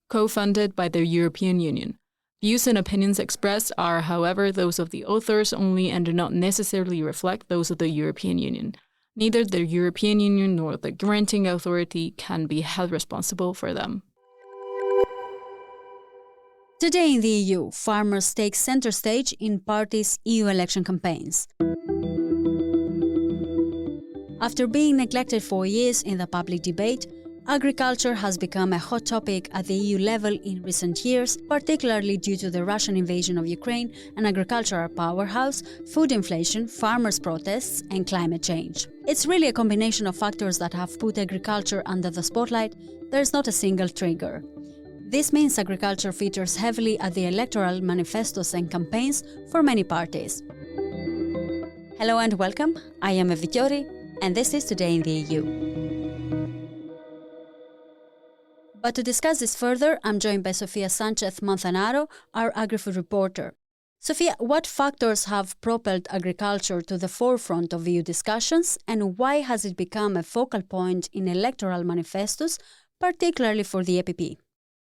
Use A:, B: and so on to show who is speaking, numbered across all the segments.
A: co-funded by the European Union. Views and opinions expressed are, however, those of the authors only and do not necessarily reflect those of the European Union. Neither the European Union nor the granting authority can be held responsible for them.
B: Today in the EU, farmers take center stage in parties' EU election campaigns. After being neglected for years in the public debate, agriculture has become a hot topic at the EU level in recent years, particularly due to the Russian invasion of Ukraine, an agricultural powerhouse, food inflation, farmers' protests, and climate change. It's really a combination of factors that have put agriculture under the spotlight. There's not a single trigger. This means agriculture features heavily at the electoral manifestos and campaigns for many parties. Hello and welcome. I am Evitiori, and this is Today in the EU. But to discuss this further, I'm joined by Sofia Sanchez Manzanaro, our Agrifood reporter. Sofia, what factors have propelled agriculture to the forefront of EU discussions, and why has it become a focal point in electoral manifestos, particularly for the EPP?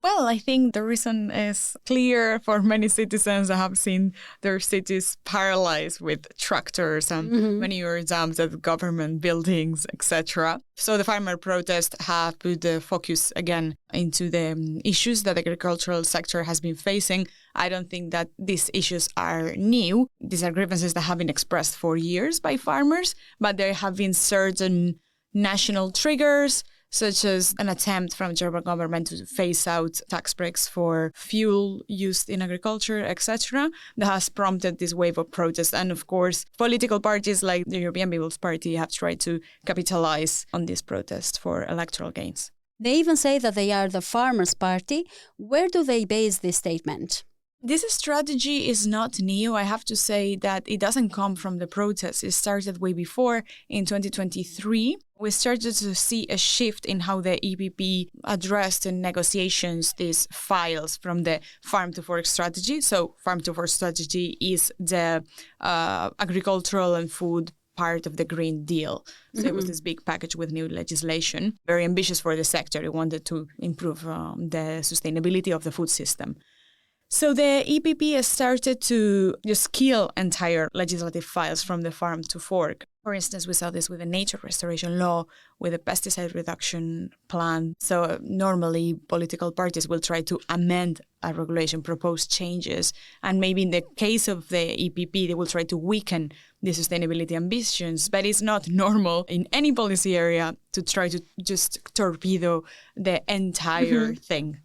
C: Well, I think the reason is clear for many citizens that have seen their cities paralyzed with tractors and manure dumps at government buildings, etc. So the farmer protests have put the focus again into the issues that the agricultural sector has been facing. I don't think that these issues are new. These are grievances that have been expressed for years by farmers, but there have been certain national triggers, such as an attempt from the German government to phase out tax breaks for fuel used in agriculture, etc., that has prompted this wave of protest. And of course, political parties like the European People's Party have tried to capitalize on this protest for electoral gains.
B: They even say that they are the farmers' party. Where do they base this statement?
C: This strategy is not new. I have to say that it doesn't come from the protests. It started way before. In 2023, we started to see a shift in how the EPP addressed in negotiations these files from the farm to fork strategy. So farm to fork strategy is the agricultural and food part of the Green Deal. So it was this big package with new legislation, very ambitious for the sector. It wanted to improve the sustainability of the food system. So the EPP has started to just kill entire legislative files from the farm to fork. For instance, we saw this with the nature restoration law, with the pesticide reduction plan. So normally political parties will try to amend a regulation, propose changes. And maybe in the case of the EPP, they will try to weaken the sustainability ambitions. But it's not normal in any policy area to try to just torpedo the entire thing.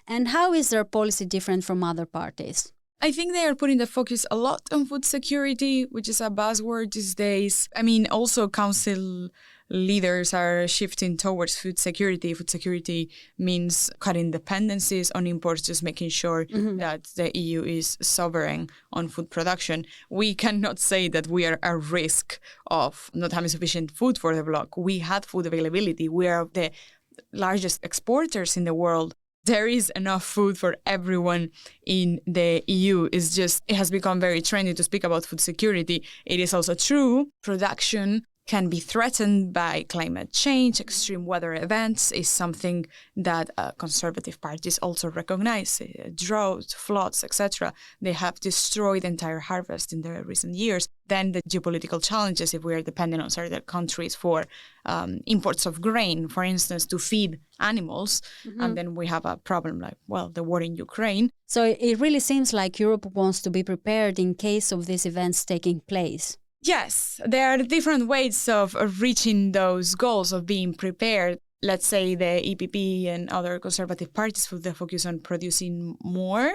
B: And how is their policy different from other parties?
C: I think they are putting the focus a lot on food security, which is a buzzword these days. I mean, also council leaders are shifting towards food security. Food security means cutting dependencies on imports, just making sure that the EU is sovereign on food production. We cannot say that we are at risk of not having sufficient food for the bloc. We had food availability. We are the largest exporters in the world. There is enough food for everyone in the EU. It's just, it has become very trendy to speak about food security. It is also true. Production can be threatened by climate change. Extreme weather events is something that conservative parties also recognize. Drought, floods, etc. They have destroyed the entire harvest in the recent years. Then the geopolitical challenges, if we are dependent on certain countries for imports of grain, for instance, to feed animals. And then we have a problem like, well, the war in Ukraine.
B: So it really seems like Europe wants to be prepared in case of these events taking place.
C: Yes, there are different ways of reaching those goals of being prepared. Let's say the EPP and other conservative parties put the focus on producing more.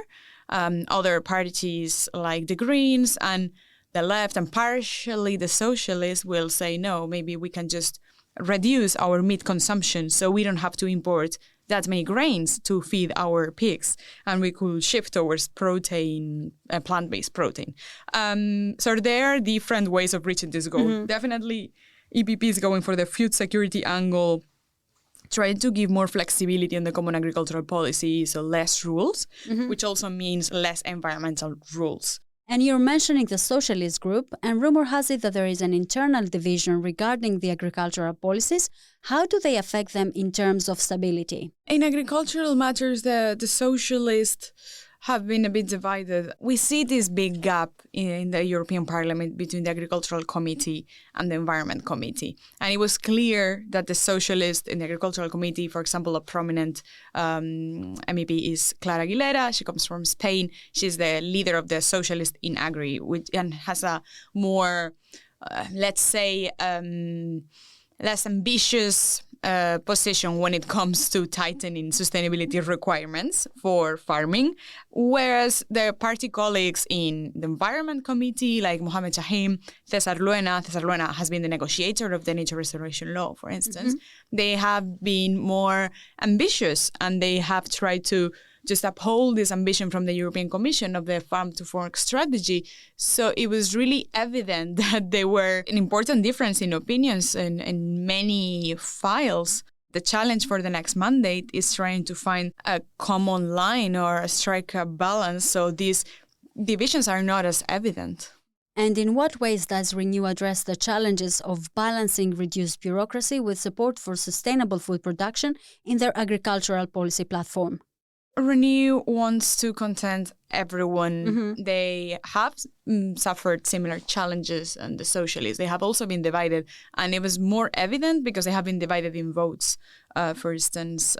C: Other parties like the Greens and the left and partially the Socialists will say, no, maybe we can just reduce our meat consumption so we don't have to import that many grains to feed our pigs, and we could shift towards protein, plant-based protein. So there are different ways of reaching this goal. Definitely, EPP is going for the food security angle, trying to give more flexibility in the common agricultural policy, so less rules, which also means less environmental rules.
B: And you're mentioning the Socialist group, and rumor has it that there is an internal division regarding the agricultural policies. How do they affect them in terms of stability?
C: In agricultural matters, the Socialists have been a bit divided. We see this big gap in the European Parliament between the Agricultural Committee and the Environment Committee. And it was clear that the Socialists in the Agricultural Committee, for example, a prominent MEP is Clara Aguilera. She comes from Spain. She's the leader of the Socialists in Agri, and has a more, let's say, less ambitious position when it comes to tightening sustainability requirements for farming, whereas their party colleagues in the Environment Committee, like Mohamed Chahim, César Luena has been the negotiator of the nature restoration law, for instance, they have been more ambitious, and they have tried to just uphold this ambition from the European Commission of the farm to fork strategy. So it was really evident that there were an important difference in opinions in many files. The challenge for the next mandate is trying to find a common line or strike a balance so these divisions are not as evident.
B: And in what ways does Renew address the challenges of balancing reduced bureaucracy with support for sustainable food production in their agricultural policy platform?
C: Renew wants to content everyone. They have suffered similar challenges, and the Socialists, they have also been divided, and it was more evident because they have been divided in votes, for instance,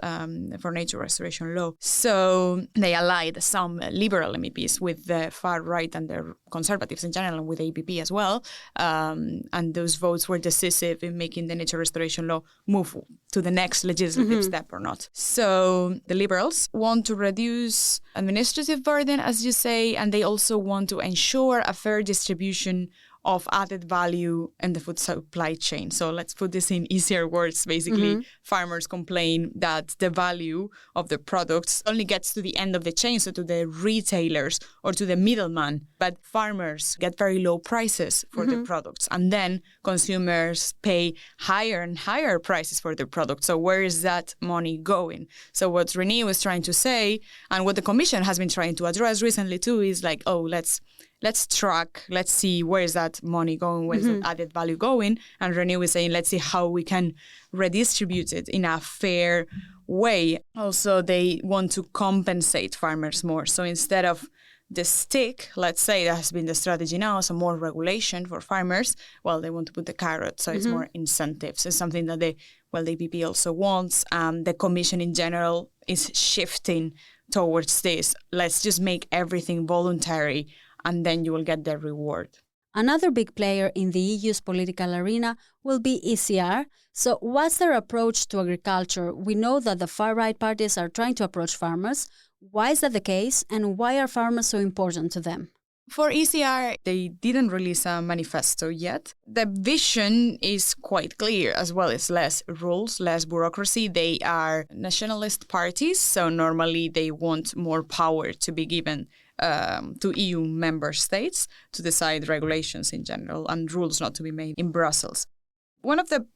C: for nature restoration law. So they allied some liberal MEPs with the far right and the conservatives in general, and with the EPP as well, and those votes were decisive in making the nature restoration law move to the next legislative step or not. So the liberals want to reduce administrative burden, as you say, and they also want to ensure a fair distribution of added value in the food supply chain. So let's put this in easier words. Basically, farmers complain that the value of the products only gets to the end of the chain, so to the retailers or to the middleman. But farmers get very low prices for their products. And then consumers pay higher and higher prices for their products. So where is that money going? So what Renew is trying to say, and what the Commission has been trying to address recently too, is like, let's track, let's see where is that money going, where is that added value going. And Renew is saying, let's see how we can redistribute it in a fair way. Also, they want to compensate farmers more. So instead of the stick, let's say that has been the strategy now, so more regulation for farmers, well, they want to put the carrot, so it's more incentives. It's something that the EPP also wants. The Commission in general is shifting towards this. Let's just make everything voluntary, and then you will get the reward.
B: Another big player in the EU's political arena will be ECR. So what's their approach to agriculture? We know that the far-right parties are trying to approach farmers. Why is that the case, and why are farmers so important to them?
C: For ECR, they didn't release a manifesto yet. The vision is quite clear, as well as less rules, less bureaucracy. They are nationalist parties, so normally they want more power to be given to EU member states to decide regulations in general and rules not to be made in Brussels. One of the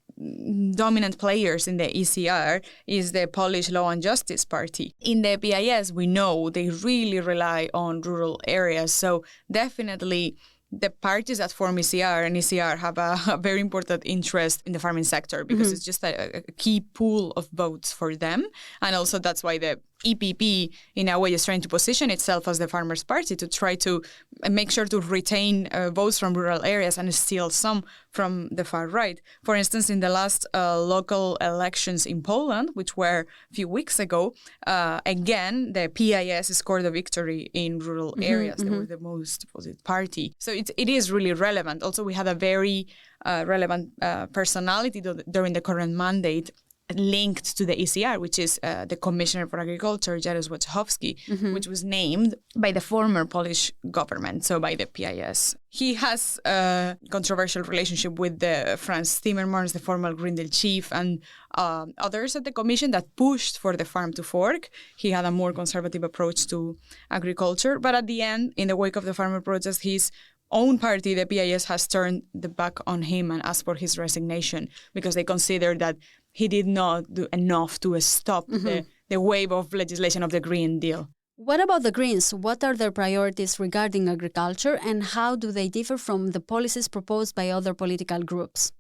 C: dominant players in the ECR is the Polish Law and Justice Party. In the PIS, we know they really rely on rural areas, so definitely the parties that form ECR and ECR have a very important interest in the farming sector because it's just a key pool of votes for them. And also that's why the EPP, in a way, is trying to position itself as the farmers' party to try to make sure to retain votes from rural areas and steal some from the far right. For instance, in the last local elections in Poland, which were a few weeks ago, again, the PIS scored a victory in rural areas. They were the most opposite party. So it is really relevant. Also, we had a very relevant personality during the current mandate linked to the ECR, which is the Commissioner for Agriculture, Janusz Wojciechowski, which was named by the former Polish government, so by the PIS. He has a controversial relationship with the Franz Timmermans, the former Green Deal chief, and others at the Commission that pushed for the farm to fork. He had a more conservative approach to agriculture, but at the end, in the wake of the farmer protest, his own party, the PIS, has turned the back on him and asked for his resignation because they consider that he did not do enough to stop the wave of legislation of the Green Deal.
B: What about the Greens? What are their priorities regarding agriculture and how do they differ from the policies proposed by other political groups?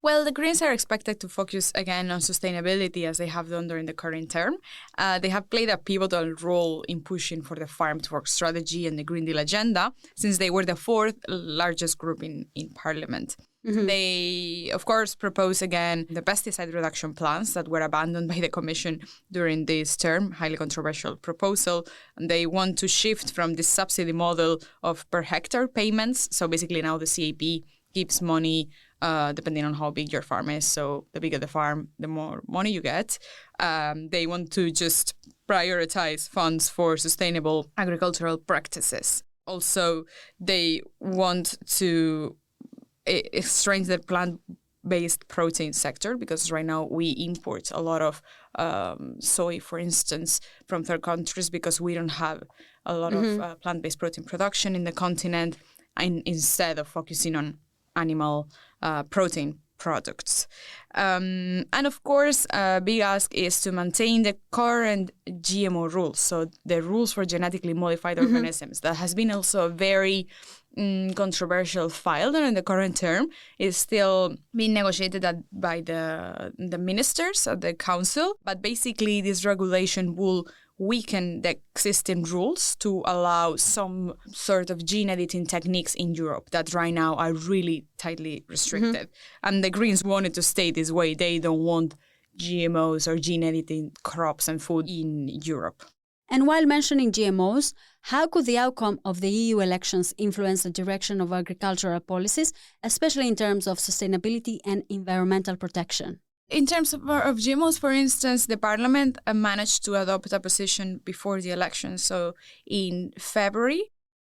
C: Well, the Greens are expected to focus again on sustainability as they have done during the current term. They have played a pivotal role in pushing for the Farm to Work strategy and the Green Deal agenda since they were the fourth largest group in Parliament. Mm-hmm. They, of course, propose again the pesticide reduction plans that were abandoned by the Commission during this term, highly controversial proposal. And they want to shift from the subsidy model of per hectare payments. So basically now the CAP gives money depending on how big your farm is. So the bigger the farm, the more money you get. They want to just prioritize funds for sustainable agricultural practices. Also, they want to strengthen the plant-based protein sector because right now we import a lot of soy, for instance, from third countries because we don't have a lot of plant-based protein production in the continent, and instead of focusing on animal protein products. And of course, a big ask is to maintain the current GMO rules, so the rules for genetically modified organisms. That has been also a very controversial file during the current term. Is still being negotiated by the ministers at the council, but basically this regulation will weaken the existing rules to allow some sort of gene editing techniques in Europe that right now are really tightly restricted. And the Greens wanted to stay this way. They don't want GMOs or gene editing crops and food in Europe.
B: And while mentioning GMOs, how could the outcome of the EU elections influence the direction of agricultural policies, especially in terms of sustainability and environmental protection?
C: In terms of GMOs, for instance, the Parliament managed to adopt a position before the election. So in February,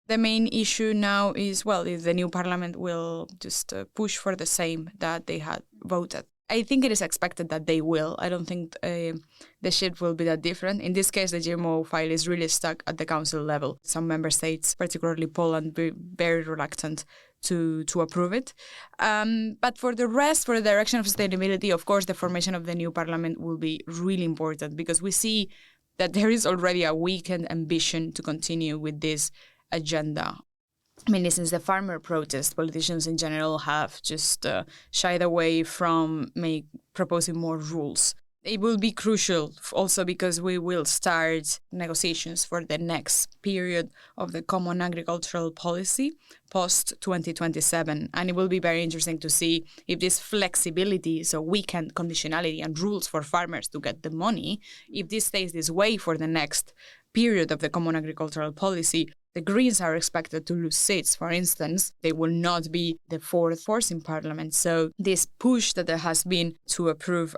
C: the main issue now is, well, if the new Parliament will just push for the same that they had voted. I think it is expected that they will. I don't think the shift will be that different. In this case, the GMO file is really stuck at the council level. Some member states, particularly Poland, be very reluctant to approve it. But for the rest, for the direction of sustainability, of course, the formation of the new parliament will be really important because we see that there is already a weakened ambition to continue with this agenda. Mainly since the farmer protest, politicians in general have just shied away from proposing more rules. It will be crucial also because we will start negotiations for the next period of the Common Agricultural Policy post-2027. And it will be very interesting to see if this flexibility, so weekend conditionality and rules for farmers to get the money, if this stays this way for the next period of the Common Agricultural Policy. The Greens are expected to lose seats, for instance. They will not be the fourth force in Parliament. So this push that there has been to approve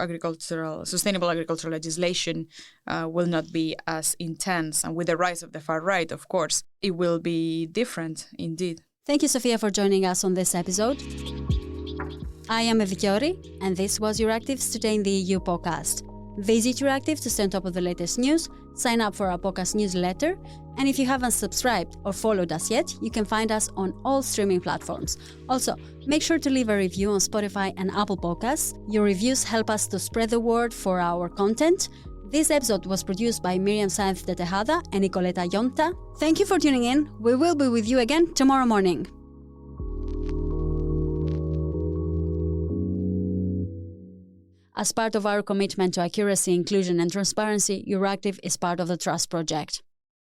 C: sustainable agricultural legislation will not be as intense. And with the rise of the far right, of course, it will be different indeed.
B: Thank you, Sofia, for joining us on this episode. I am Evikiori, and this was Euractiv's Today in the EU podcast. Visit Euractiv to stay on top of the latest news, sign up for our podcast newsletter, and if you haven't subscribed or followed us yet, you can find us on all streaming platforms. Also, make sure to leave a review on Spotify and Apple Podcasts. Your reviews help us to spread the word for our content. This episode was produced by Miriam Saenz de Tejada and Nicoleta Yonta. Thank you for tuning in. We will be with you again tomorrow morning. As part of our commitment to accuracy, inclusion, and transparency, Euractiv is part of the Trust Project.